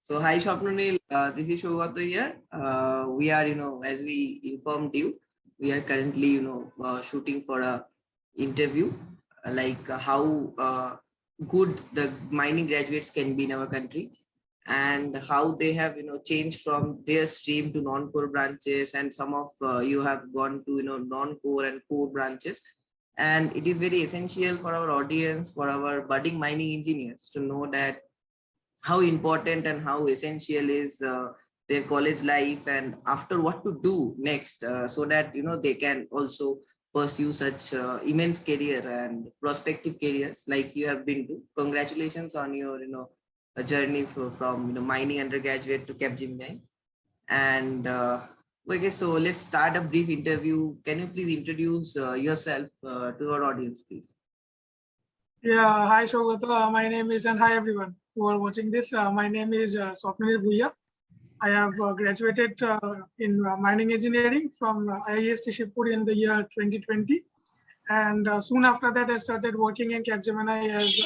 So hi Shopnunil, this is Shogato here. We are, as we informed you, we are currently, shooting for a interview, how good the mining graduates can be in our country, and how they have, changed from their stream to non-core branches, and some of you have gone to, non-core and core branches. And it is very essential for our audience, for our budding mining engineers to know that how important and how essential is their college life, and after what to do next, so that they can also pursue such immense career and prospective careers like you have been to. Congratulations on your a journey from mining undergraduate to Capgemini. And okay, so let's start a brief interview. Can you please introduce yourself to our audience, please? Yeah, hi Shogato. My name is, and hi everyone who are watching this. My name is Swapnil Bhuiya. I have graduated in mining engineering from IIST Shibpur in the year 2020. And soon after that, I started working in Capgemini as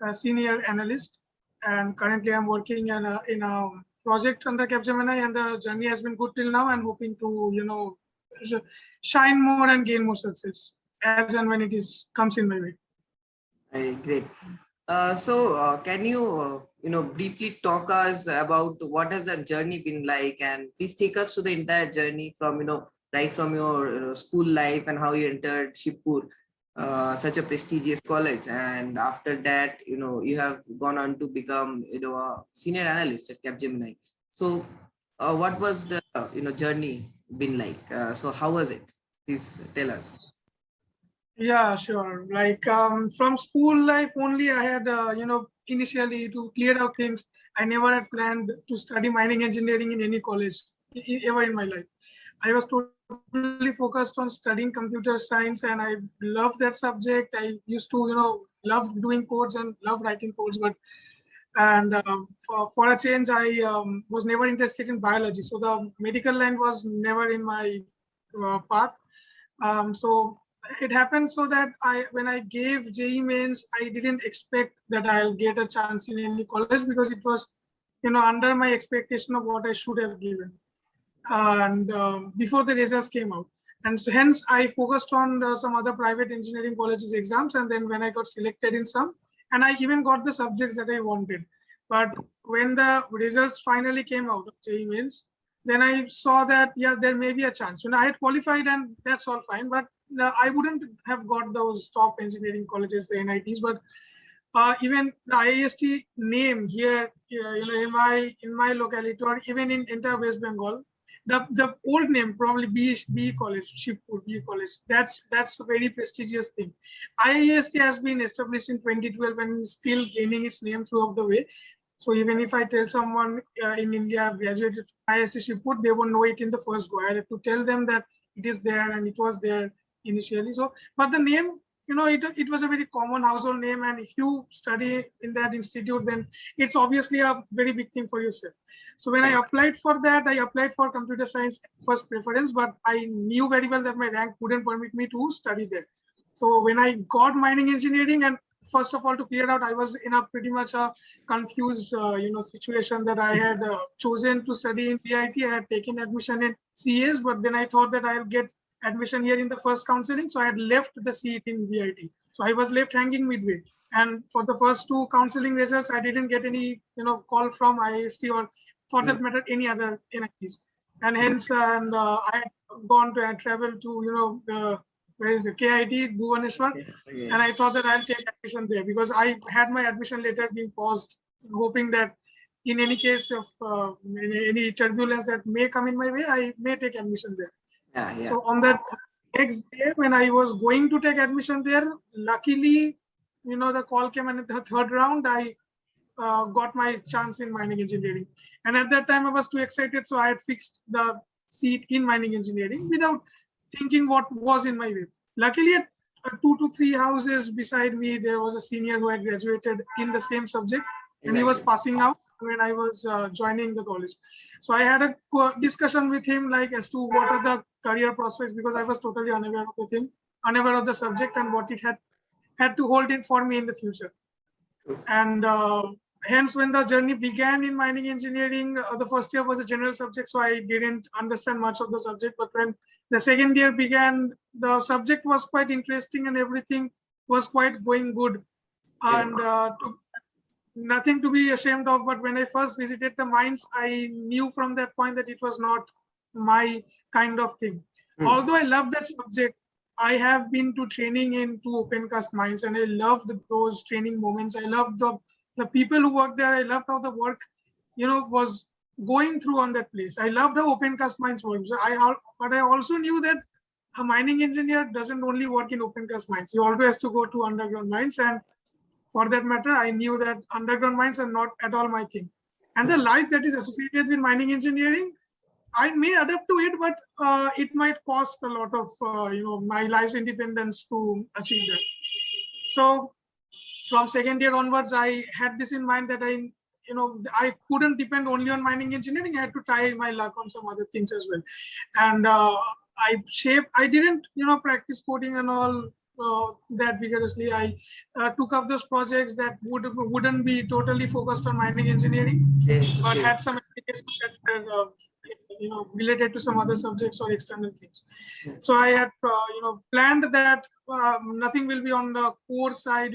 a senior analyst. And currently I'm working in a project under Capgemini, and the journey has been good till now. I'm hoping to, shine more and gain more success as and when comes in my way. Great. Can you, briefly talk us about what has the journey been like, and please take us to the entire journey from, right from your school life and how you entered Shibpur, such a prestigious college, and after that, you have gone on to become, a senior analyst at Capgemini. So, what was the, journey been like? So, how was it? Please tell us. Yeah, sure. Like from school life only, I had, initially to clear out things. I never had planned to study mining engineering in any college ever in my life. I was totally focused on studying computer science, and I loved that subject. I used to, love doing codes and love writing codes, for a change, I was never interested in biology. So the medical line was never in my path. So it happened so that when I gave JEE mains, I didn't expect that I'll get a chance in any college, because it was, under my expectation of what I should have given. And before the results came out. And so hence I focused on some other private engineering colleges exams. And then when I got selected in some, and I even got the subjects that I wanted. But when the results finally came out of JEE mains, then I saw that, yeah, there may be a chance. I had qualified and that's all fine, but I wouldn't have got those top engineering colleges, the NITs. But even the IIST name here, in my locality, or even in entire West Bengal, the old name, probably B College, Shibpur B College. That's a very prestigious thing. IIST has been established in 2012 and still gaining its name throughout the way. So even if I tell someone in India graduated from IIST Shibpur, they won't know it in the first go. I have to tell them that it is there and it was there initially. So, but the name, it was a very common household name, and if you study in that institute, then it's obviously a very big thing for yourself. So when I applied for that, I applied for computer science first preference, but I knew very well that my rank wouldn't permit me to study there. So when I got mining engineering, and first of all, to clear out, I was in a pretty much a confused, situation that I had chosen to study in VIT. I had taken admission in CAs, but then I thought that I'll get admission here in the first counseling. So I had left the seat in VIT. So I was left hanging midway. And for the first two counseling results, I didn't get any, call from IIST or for that matter, any other NITs. And hence, I had gone to and traveled to, where is the KIT, Bhubaneswar. And I thought that I'll take admission there, because I had my admission letter being paused, hoping that in any case of any turbulence that may come in my way, I may take admission there. Yeah. So on that next day, when I was going to take admission there, luckily, the call came, and in the third round, I got my chance in mining engineering. And at that time, I was too excited, so I had fixed the seat in mining engineering without thinking what was in my way. Luckily, at 2 to 3 houses beside me, there was a senior who had graduated in the same subject, and he was passing out when I was joining the college. So I had a discussion with him, like, as to what are the career prospects, because I was totally unaware of the thing, unaware of the subject and what it had to hold in for me in the future. And hence, when the journey began in mining engineering, the first year was a general subject, so I didn't understand much of the subject. But when the second year began, the subject was quite interesting and everything was quite going good. Yeah. And nothing to be ashamed of. But when I first visited the mines, I knew from that point that it was not my kind of thing. Although I love that subject, I have been to training in two open cast mines, and I loved those training moments. I loved the people who work there. I loved how the work, was going through on that place. I loved how open cast mines work. But I also knew that a mining engineer doesn't only work in open cast mines. He always has to go to underground mines, and for that matter, I knew that underground mines are not at all my thing. And the life that is associated with mining engineering, I may adapt to it, but it might cost a lot of my life's independence to achieve that. So from second year onwards, I had this in mind that I couldn't depend only on mining engineering. I had to try my luck on some other things as well. And I didn't practice coding and all that vigorously. I took up those projects that wouldn't be totally focused on mining engineering, but had some applications that were related to some other subjects or external things. So I had planned that nothing will be on the core side,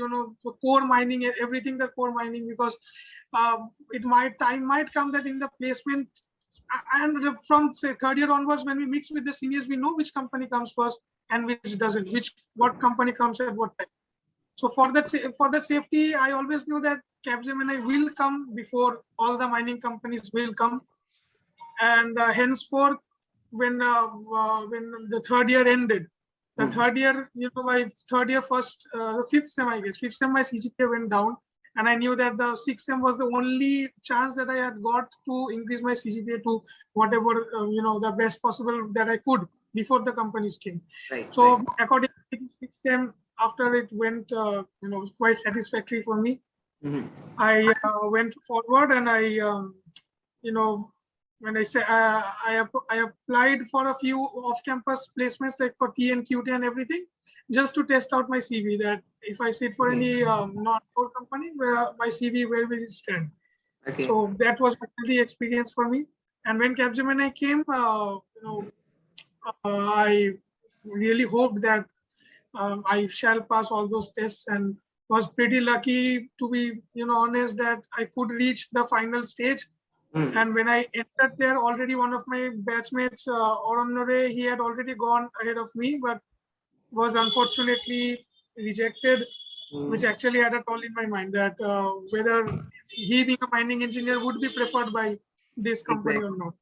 core mining, everything the core mining, because time might come that in the placement, and from say third year onwards, when we mix with the seniors, we know which company comes first and which doesn't, what company comes at what time. So for that safety, I always knew that Capgemini will come before all the mining companies will come. And henceforth, when the third year ended, the third year, my third year the fifth sem, I guess, fifth sem, my CGPA went down. And I knew that the sixth sem was the only chance that I had got to increase my CGPA to whatever, the best possible that I could before the companies came. So according to the sixth sem, after it went, quite satisfactory for me, I went forward, and I, when I say I applied for a few off-campus placements, like for T and QT and everything, just to test out my CV, that if I sit for any non-core company, where my CV, where will it stand? So that was the experience for me. And when Capgemini came, I really hoped that I shall pass all those tests, and was pretty lucky, to be honest, that I could reach the final stage. And when I entered there, already one of my batchmates, Oran Nore, he had already gone ahead of me, but was unfortunately rejected, which actually had a toll in my mind, that whether he, being a mining engineer, would be preferred by this company or not.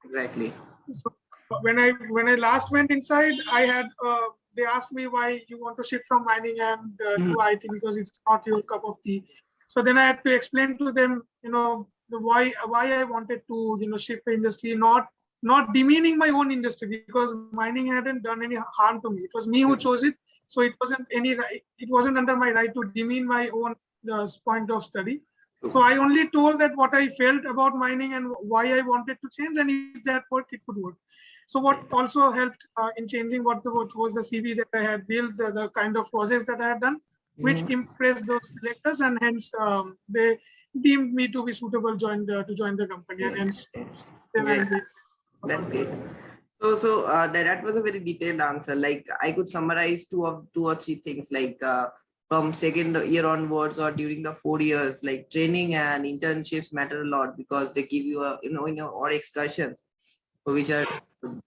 So when I last went inside, I had they asked me why you want to shift from mining and to IT, because it's not your cup of tea. So then I had to explain to them, why I wanted to shift the industry, not demeaning my own industry, because mining hadn't done any harm to me. It was me who chose it, so it wasn't under my right to demean my own point of study. So I only told that what I felt about mining and why I wanted to change, and if that worked, it could work. So what also helped in changing what was the CV that I had built, the kind of projects that I had done, which impressed those selectors, and hence they deemed me to be suitable to join the company. And hence, that's great. So that was a very detailed answer. Like, I could summarize two or three things, like from second year onwards or during the 4 years, like training and internships matter a lot, because they give you or excursions which are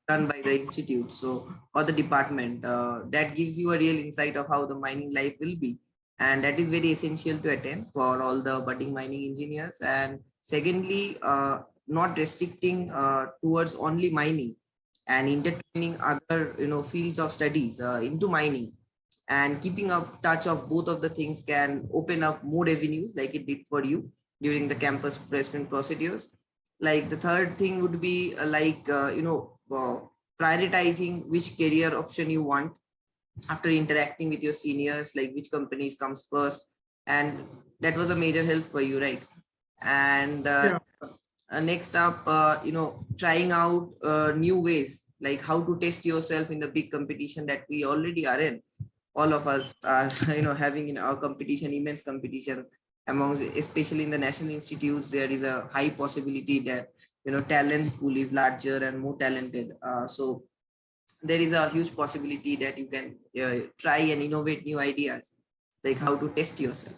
done by the institute, so, or the department, that gives you a real insight of how the mining life will be, and that is very essential to attend for all the budding mining engineers. And secondly, not restricting towards only mining, and intertwining other fields of studies into mining, and keeping up touch of both of the things can open up more avenues, like it did for you during the campus placement procedures. Like, the third thing would be prioritizing which career option you want after interacting with your seniors, like which companies comes first, and that was a major help for you, right? And next up, trying out new ways, like how to test yourself in the big competition that we already are in. All of us are having in our competition, immense competition, amongst, especially in the national institutes, there is a high possibility that talent pool is larger and more talented. So there is a huge possibility that you can try and innovate new ideas, like how to test yourself.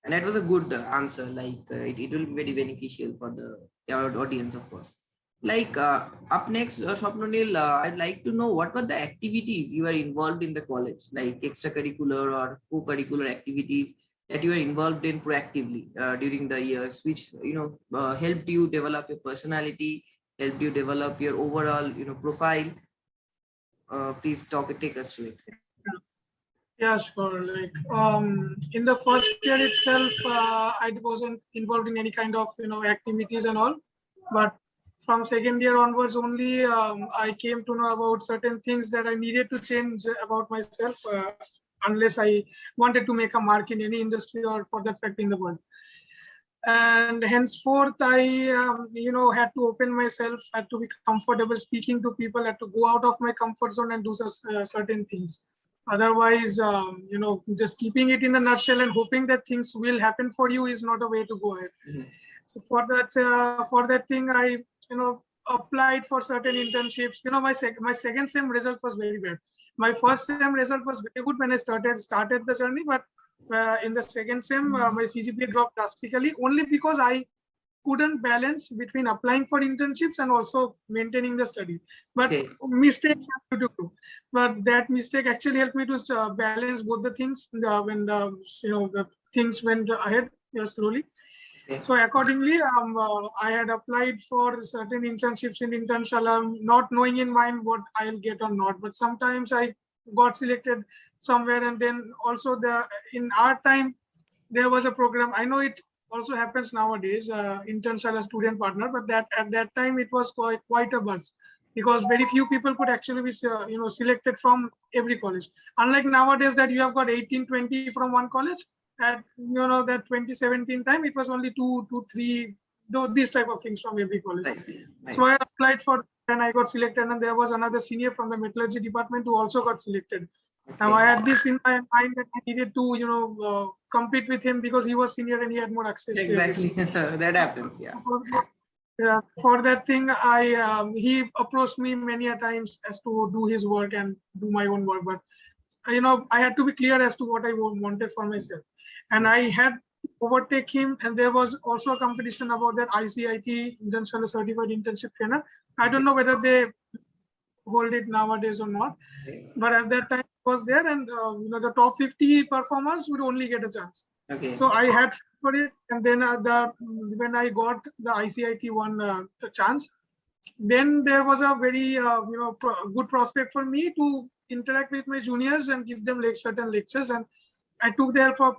And that was a good answer. Like it will be very beneficial for our audience, of course. Like up next, Swapnanil, I'd like to know what were the activities you were involved in the college, like extracurricular or co-curricular activities that you were involved in proactively during the years, which helped you develop your personality, helped you develop your overall profile. Please take us through it. Yeah, sure. Like in the first year itself, I wasn't involved in any kind of activities and all. But from second year onwards, only I came to know about certain things that I needed to change about myself, unless I wanted to make a mark in any industry or for that fact in the world. And henceforth, I had to open myself, had to be comfortable speaking to people, had to go out of my comfort zone and do certain things. Otherwise, just keeping it in a nutshell and hoping that things will happen for you is not a way to go ahead. So for that thing, I applied for certain internships. My second sem result was very bad. My first sem result was very good when I started the journey, but in the second sem, my CGPA dropped drastically only because I couldn't balance between applying for internships and also maintaining the study. But mistakes have to do. But that mistake actually helped me to balance both the things when the things went ahead slowly. So accordingly, I had applied for certain internships in Internshala, not knowing in mind what I'll get or not. But sometimes I got selected somewhere, and then also in our time there was a program. I know it also happens nowadays, Internshala student partner, but at that time it was quite a buzz because very few people could actually be selected from every college. Unlike nowadays that you have got 18, 20 from one college. At that 2017 time, it was only 2, 3, these type of things from every college. Right. So I applied for, and I got selected, and there was another senior from the metallurgy department who also got selected. Now I had this in my mind that I needed to compete with him because he was senior and he had more access. Exactly, that happens. Yeah. Yeah. For that thing, he approached me many a times as to do his work and do my own work, but I had to be clear as to what I wanted for myself. And I had to overtake him. And there was also a competition about that ICIT, International Certified Internship Trainer. I don't know whether they hold it nowadays or not. But at that time it was there. And the top 50 performers would only get a chance. So I had for it. And then when I got the ICIT one chance, then there was a very good prospect for me to interact with my juniors and give them certain lectures. And I took the help of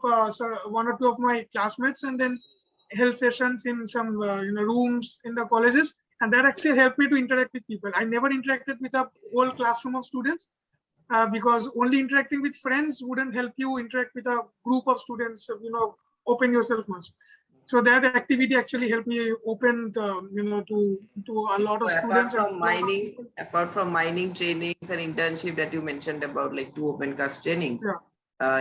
one or two of my classmates and then held sessions in some rooms in the colleges. And that actually helped me to interact with people. I never interacted with a whole classroom of students because only interacting with friends wouldn't help you interact with a group of students, open yourself much. So that activity actually helped me open, to a lot of students. Apart from mining trainings and internship that you mentioned about, like 2 open cast trainings,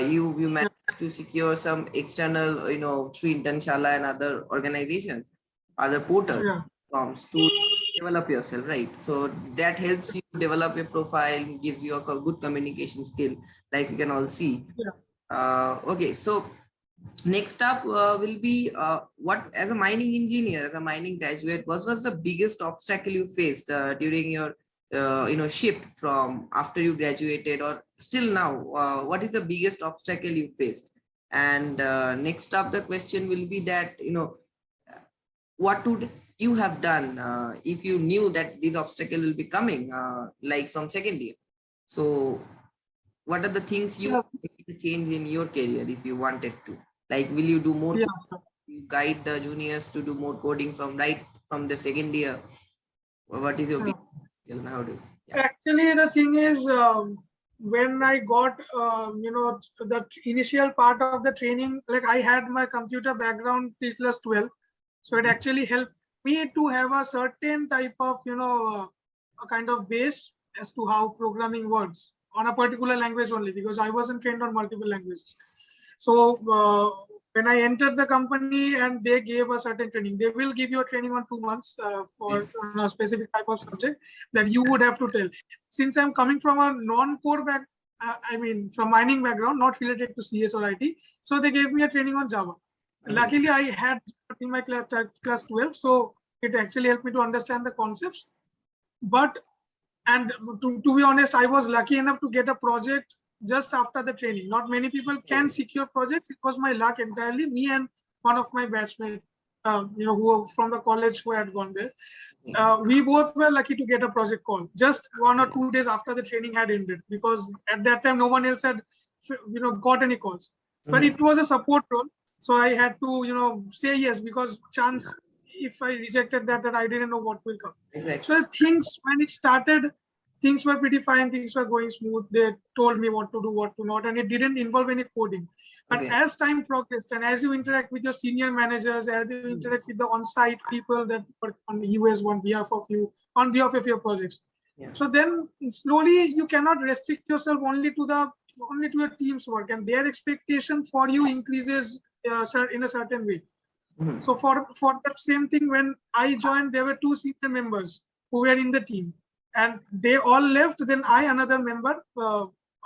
you managed to secure some external, through Internshala and other organizations, other portals to develop yourself, right? So that helps you develop your profile, gives you a good communication skill, like you can all see. Okay, so next up will be what, as a mining engineer, as a mining graduate, what was the biggest obstacle you faced during your shift from after you graduated or still now? What is the biggest obstacle you faced? And next up, the question will be that what would you have done if you knew that this obstacle will be coming, like from second year? So what are the things you need to change in your career if you wanted to? Like, will you do more? You guide the juniors to do more coding from the second year? What is your big now? Actually, the thing is, when I got the initial part of the training, like I had my computer background till plus 12, so it actually helped me to have a certain type of a kind of base as to how programming works on a particular language only, because I wasn't trained on multiple languages. So when I entered the company and they gave a certain training, they will give you a training on 2 months for on a specific type of subject that you would have to tell. Since I'm coming from a non-core I mean, from mining background, not related to CS or IT, so they gave me a training on Java. Luckily, I had in my class 12, so it actually helped me to understand the concepts. But and to be honest, I was lucky enough to get a project just after the training. Not many people can secure projects. It was my luck entirely. Me and one of my batchmates, who were from the college who had gone there. We both were lucky to get a project call just 1 or 2 days after the training had ended, because at that time no one else had got any calls. But it was a support role, so I had to say yes, because chance if I rejected that I didn't know what will come. Exactly. So things, when it started, things were pretty fine, things were going smooth. They told me what to do, what to not, and it didn't involve any coding. But as time progressed and as you interact with your senior managers, as you interact with the on-site people that work on the US on behalf of you, on behalf of your projects, so then slowly you cannot restrict yourself only to your team's work, and their expectation for you increases in a certain way. So for that same thing, when I joined, there were 2 senior members who were in the team, and they all left. Then another member,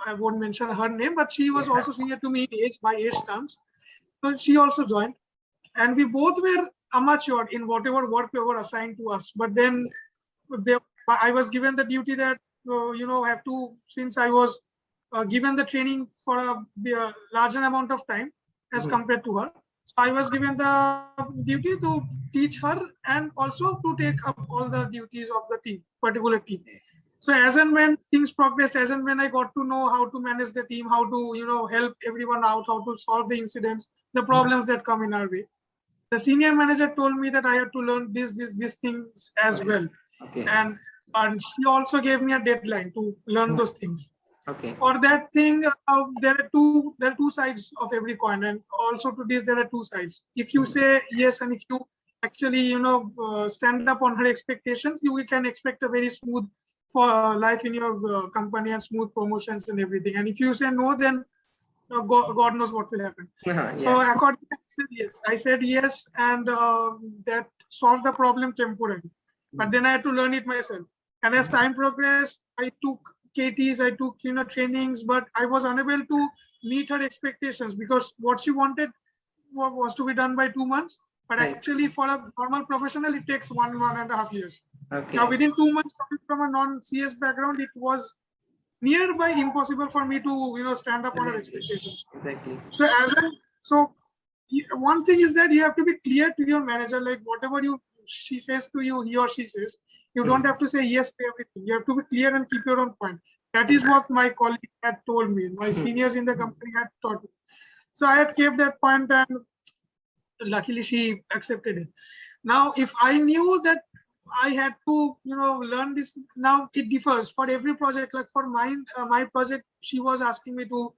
I won't mention her name, but she was also senior to me in age, by age terms. So she also joined, and we both were amateur in whatever work we were assigned to us. But then I was given the duty that have to, since I was given the training for a larger amount of time as compared to her. So I was given the duty to teach her and also to take up all the duties of the team, particular team. So as and when things progressed, as and when I got to know how to manage the team, how to help everyone out, how to solve the incidents, the problems that come in our way, the senior manager told me that I had to learn these things as well. And she also gave me a deadline to learn those things. For that thing, there are two sides of every coin, and also to this there are 2 sides. If you say yes, and if you actually stand up on her expectations, you can expect a very smooth life in your company and smooth promotions and everything. And if you say no, then God knows what will happen. So accordingly, I said yes, and that solved the problem temporarily. But then I had to learn it myself. And as time progressed, I took KTs, I took trainings, but I was unable to meet her expectations, because what she wanted was to be done by 2 months. But actually, for a normal professional, it takes 1.5 years. Now, within 2 months, coming from a non-CS background, it was nearby impossible for me to stand up on her expectations. So one thing is that you have to be clear to your manager, like whatever she says to you, he or she says, you don't have to say yes to everything. You have to be clear and keep your own point. That is what my colleague had told me. My seniors in the company had taught me. So I had kept that point, and luckily she accepted it. Now, if I knew that I had to, learn this, now it differs for every project. Like for my project, she was asking me to,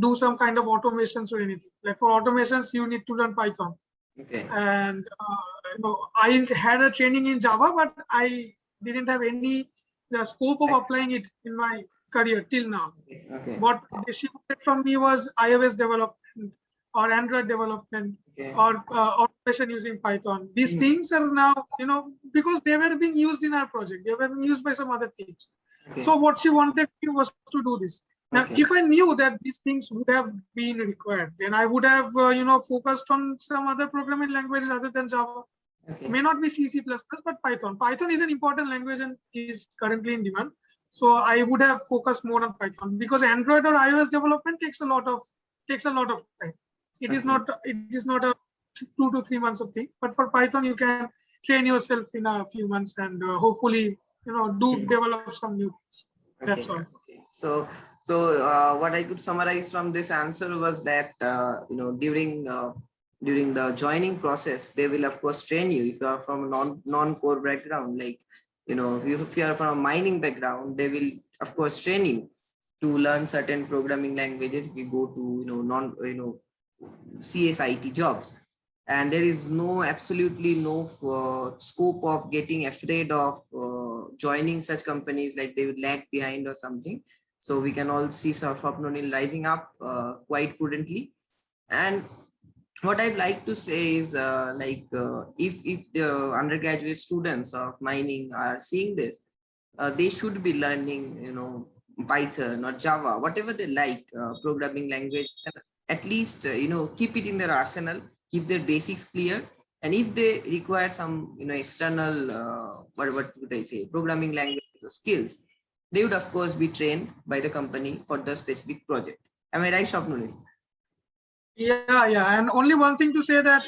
do some kind of automations or anything. Like for automations, you need to learn Python. And I had a training in Java, but I didn't have the scope of applying it in my career till now. What she wanted from me was iOS development or Android development or automation using Python. These things are now, because they were being used in our project, they were being used by some other teams. So what she wanted me was to do this. Now, if I knew that these things would have been required, then I would have, focused on some other programming languages other than Java. May not be C, C++, but Python. Python is an important language and is currently in demand. So I would have focused more on Python, because Android or iOS development takes a lot of time. It is not a 2 to 3 months of thing. But for Python, you can train yourself in a few months and hopefully, do develop some new things. That's all. So what I could summarize from this answer was that during the joining process, they will of course train you. If you are from a non-core background, like if you are from a mining background, they will of course train you to learn certain programming languages. If you go to CSIT jobs, and there is absolutely no scope of getting afraid of joining such companies, like they would lag behind or something. So we can all see Swapnil rising up quite prudently. And what I'd like to say is if the undergraduate students of mining are seeing this, they should be learning, Python or Java, whatever they like, programming language. At least, keep it in their arsenal, keep their basics clear. And if they require some, external, what would I say, programming language skills, they would of course be trained by the company for the specific project. Am I right, Shapnul? Yeah. And only one thing to say that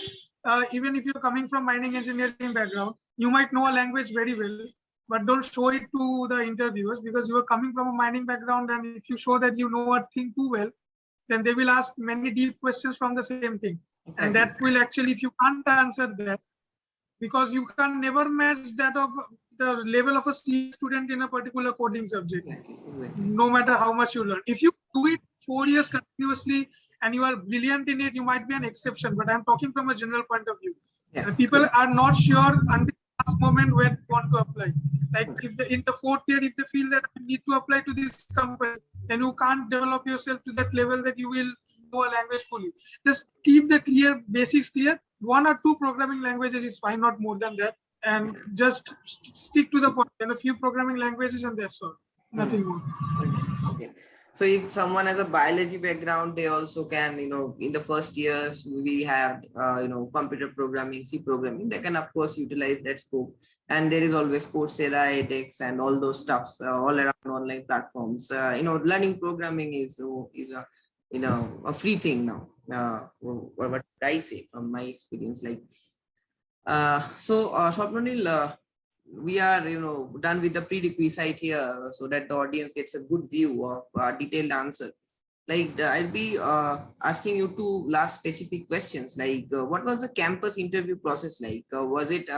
even if you're coming from mining engineering background, you might know a language very well, but don't show it to the interviewers because you are coming from a mining background. And if you show that you know a thing too well, then they will ask many deep questions from the same thing. Exactly. And that will actually, if you can't answer that, because you can never match that of the level of a C student in a particular coding subject, exactly. No matter how much you learn. If you do it 4 years continuously and you are brilliant in it, you might be an exception, but I'm talking from a general point of view. Yeah. People are not sure until the last moment where they want to apply. Like if in the 4th year, if they feel that I need to apply to this company, then you can't develop yourself to that level that you will know a language fully. Just keep the basics clear. 1 or 2 programming languages is fine, not more than that. And just stick to the point. And a few programming languages and that's all. Nothing more. Okay. So if someone has a biology background, they also can, in the first years, we have, computer programming, C programming, they can of course utilize that scope. And there is always Coursera, edX and all those stuffs all around online platforms. Learning programming is a free thing now. What I say from my experience, Swapnil, we are done with the prerequisite here so that the audience gets a good view of detailed answer. I'll be asking you 2 last specific questions, what was the campus interview process like? Was it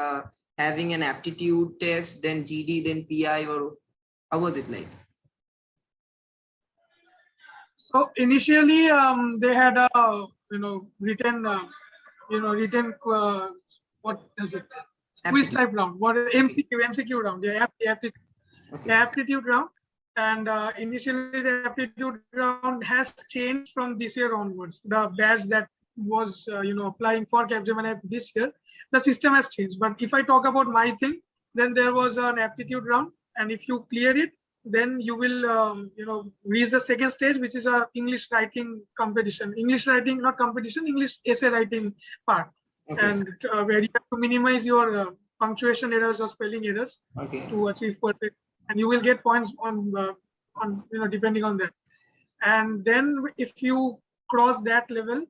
having an aptitude test, then GD, then PI, or how was it like? So initially they had a written what is it, quiz type round, what MCQ round, aptitude round. And initially the aptitude round has changed from this year onwards. The batch that was applying for Capgemini this year, the system has changed. But if I talk about my thing, then there was an aptitude round, and if you clear it, then you will reach the second stage, which is a English writing competition. English writing, not competition, English essay writing part. Okay. And where you have to minimize your punctuation errors or spelling errors to achieve perfect, and you will get points on depending on that. And then if you cross that level,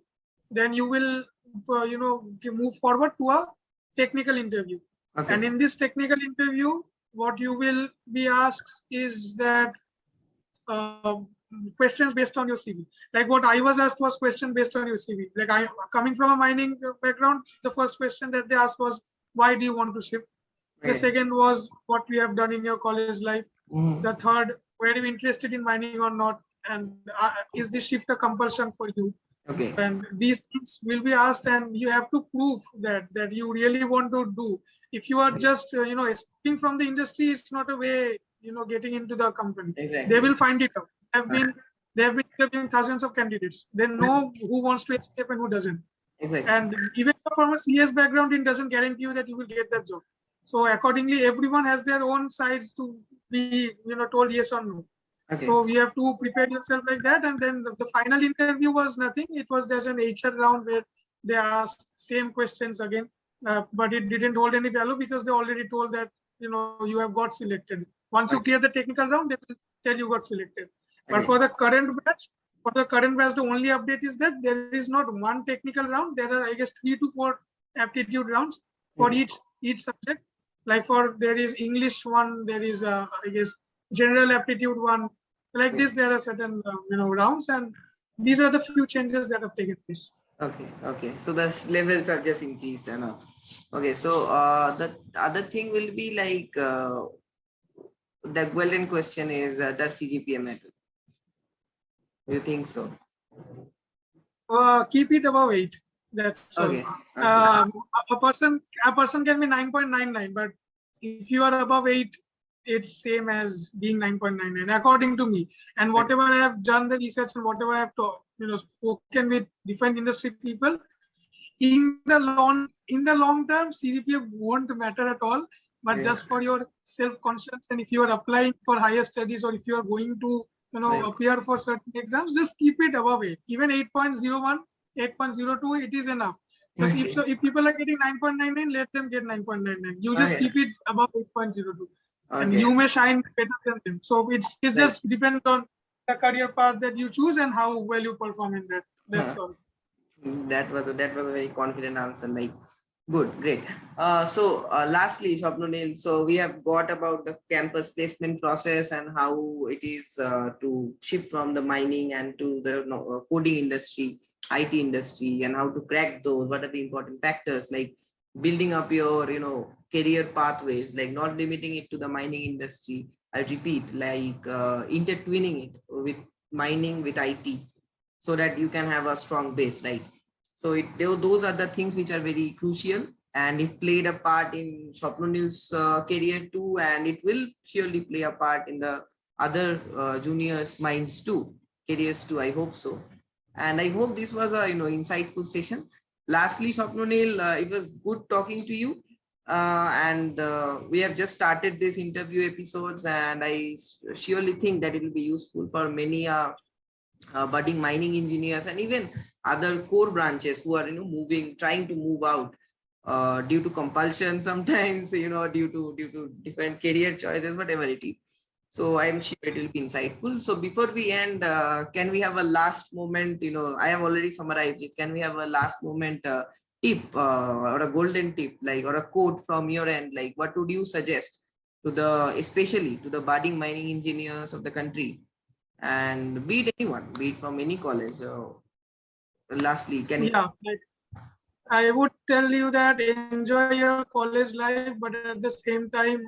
then you will move forward to a technical interview. Okay. And in this technical interview, what you will be asked is that questions based on your CV. Like what I was asked was question based on your CV. Like I coming from a mining background, the first question that they asked was, why do you want to shift? The second was what you have done in your college life. The third, were you interested in mining or not? And is this shift a compulsion for you? Okay. And these things will be asked, and you have to prove that you really want to do. If you are just escaping from the industry, it's not a way getting into the company. Exactly. They will find it out. They have been interviewing thousands of candidates. They know who wants to escape and who doesn't. Exactly. And even from a CS background, it doesn't guarantee you that you will get that job. So accordingly, everyone has their own sides to be told yes or no. Okay. So we have to prepare yourself like that. And then the final interview was nothing. It was just an HR round where they asked same questions again, but it didn't hold any value because they already told that you have got selected. Once you clear the technical round, they will tell you got selected. But for the current batch, the only update is that there is not one technical round. There are, I guess, 3 to 4 aptitude rounds for each subject. Like there is English one, there is I guess general aptitude one. Like this, there are certain rounds, and these are the few changes that have taken place. Okay. So the levels have just increased, I know. Okay, so the other thing will be like the golden question is does CGPA matter? Do you think so? Keep it above 8. That's okay. A person can be 9.99, but if you are above 8, it's same as being 9.99 according to me. And whatever I have done the research and whatever I have spoken with different industry people. In the long term, CGPA won't matter at all. But just for your self-conscious, and if you are applying for higher studies, or if you are going to appear for certain exams, just keep it above 8. Even 8.01, 8.02, it is enough. Just if people are getting 9.99, let them get 9.99. You just keep it above 8.02, and you may shine better than them. So it's just depends on the career path that you choose and how well you perform in that. That's all. That was a very confident answer. Like, good, great. Lastly, Swapnil, so we have got about the campus placement process and how it is to shift from the mining and to the coding industry, IT industry, and how to crack those. What are the important factors, like building up your career pathways, like not limiting it to the mining industry. I repeat, like intertwining it with mining, with IT, so that you can have a strong base, right? So those are the things which are very crucial, and it played a part in Swapnil's career too, and it will surely play a part in the other juniors' minds too, careers too. I hope so, and I hope this was a insightful session. Lastly, Swapnil, it was good talking to you, and we have just started this interview episodes, and I surely think that it will be useful for many budding mining engineers and even other core branches who are trying to move out due to compulsion sometimes, due to different career choices, whatever it is. So I'm sure it will be insightful. So before we end, can we have a last moment? I have already summarized it. Can we have a last moment tip or a golden tip, like, or a quote from your end? Like, what would you suggest to especially to the budding mining engineers of the country, and be it anyone, be it from any college? Lastly, can you? I would tell you that enjoy your college life, but at the same time,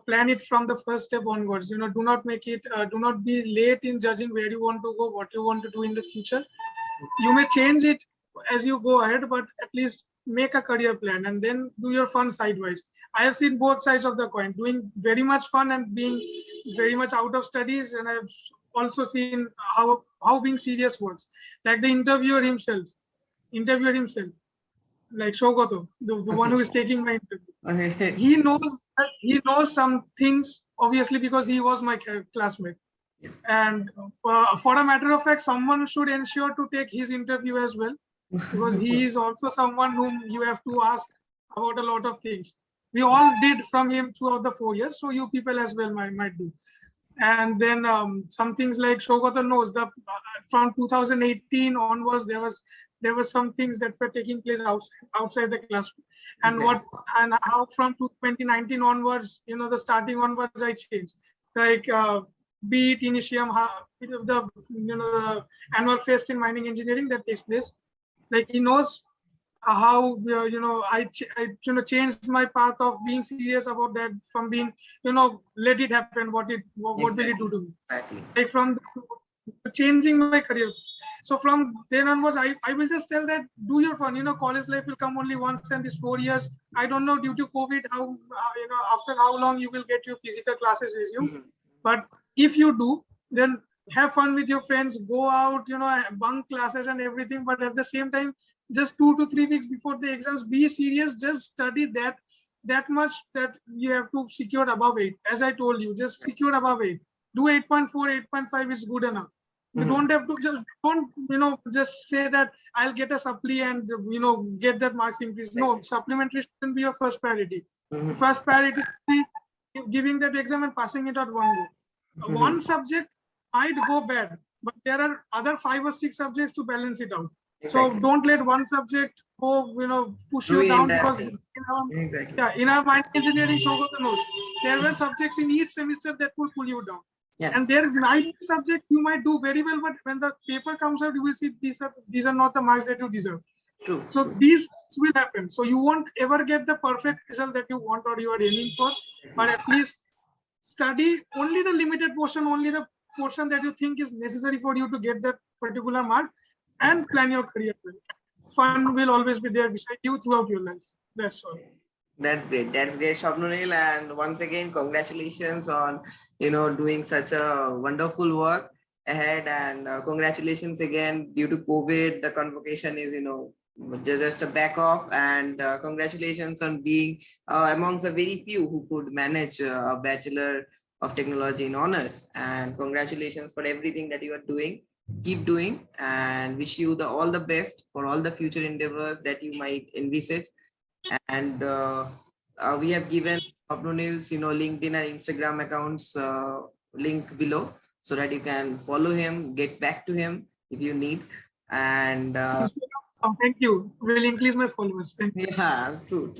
plan it from the first step onwards. Do not make it, do not be late in judging where you want to go, what you want to do in the future. You may change it as you go ahead, but at least make a career plan and then do your fun sidewise. I have seen both sides of the coin, doing very much fun and being very much out of studies. And I've also seen how being serious works. Like the interviewer himself, like Shogoto, the one who is taking my interview. He knows some things, obviously, because he was my classmate. And for a matter of fact, someone should ensure to take his interview as well, because he is also someone whom you have to ask about a lot of things. We all did from him throughout the 4 years, so you people as well might do. And then some things like Shogoto knows that from 2018 onwards, there were some things that were taking place outside the class, and how from 2019 onwards, the starting onwards, I changed. Like be it Initium, the annual fest in mining engineering that takes place. Like he knows how I changed my path of being serious about that, from being let it happen, what will it do to me, like from changing my career. So from then onwards, I will just tell that do your fun. College life will come only once, and these 4 years, I don't know due to COVID how after how long you will get your physical classes resumed. But if you do, then have fun with your friends, go out, bunk classes and everything. But at the same time, just 2 to 3 weeks before the exams, be serious. Just study that much that you have to secure above 8. As I told you, just secure above 8. Do 8.4, 8.5 is good enough. You don't have to just say that I'll get a supply and get that marks increase. No, supplementary shouldn't be your first priority. First priority is giving that exam and passing it at one go. One subject might go bad, but there are other 5 or 6 subjects to balance it out. So don't let one subject go, push you down, because in our mining engineering, Shogoto knows, there were subjects in each semester that will pull you down. And there might be subject you might do very well, but when the paper comes out, you will see these are not the marks that you deserve. So these will happen. So you won't ever get the perfect result that you want or you are aiming for, but at least study only the limited portion, only the portion that you think is necessary for you to get that particular mark, and plan your career. Fun will always be there beside you throughout your life. That's all. That's great. That's great, Swapnil. And once again, congratulations on doing such a wonderful work. ahead, and congratulations again. Due to COVID, the convocation is, just a back off, and congratulations on being amongst the very few who could manage a Bachelor of Technology in honors, and congratulations for everything that you are doing. Keep doing, and wish you all the best for all the future endeavors that you might envisage. And we have given Swapnil's LinkedIn and Instagram accounts link below, so that you can follow him, get back to him if you need. And thank you. Will increase my followers. Thank you. yeah, true.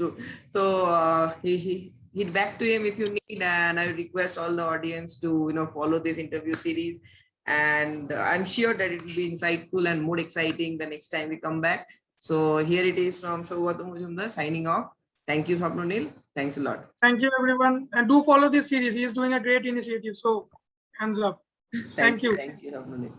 So hit back to him if you need, and I request all the audience to follow this interview series. And I'm sure that it will be insightful and more exciting the next time we come back. So here it is from Gautam Majumdar signing off. Thank you, Swapnil. Thanks a lot. Thank you, everyone. And do follow this series. He is doing a great initiative. So hands up. Thank you. Thank you, Swapnil.